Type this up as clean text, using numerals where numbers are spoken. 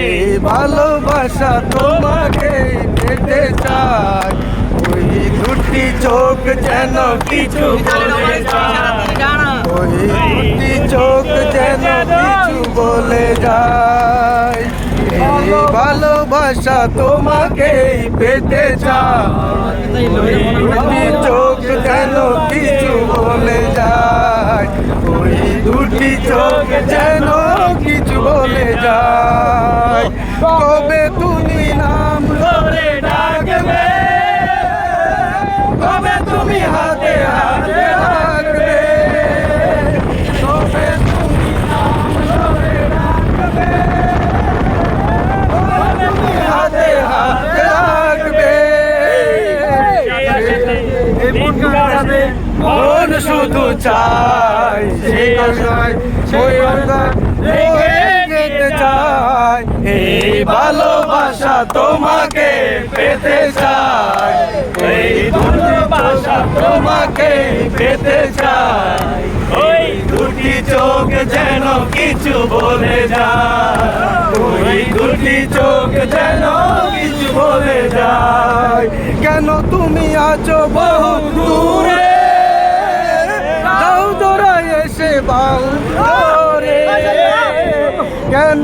এই ভালোবাসা তোমাকে পেতে চাই। ওই দুটি চোখ যেন কিছু বলে যায়, ওই দুটি চোখ যেন কিছু বলে যায়। এই ভালোবাসা তোমাকে পেতে চাই, ওই দুটি চোখ যেন কিছু বলে যায়, ওই দুটি চোখ যেন কিছু বলে যায়। কবে তুমি নাম ধরে ডাকবে, কবে তুমি হাতে হাতে রাখবে, কবে তুমি নাম ধরে ডাকবে, কবে তুমি হাতে হাতে রাখবে। মন শুধু চাই সেই কথায় যেতে চাই। এই ভালোবাসা তোমাকে পেতে চাই, এই ভালোবাসা তোমাকে পেতে চাই। ওই দুটি চোখ যেন কিছু বলে যায়, ওই দুটি চোখ যেন কিছু বলে যায়। কেন তুমি আছো বহু দূরে, দাও তোরা এসে বাউ ধরে, কেন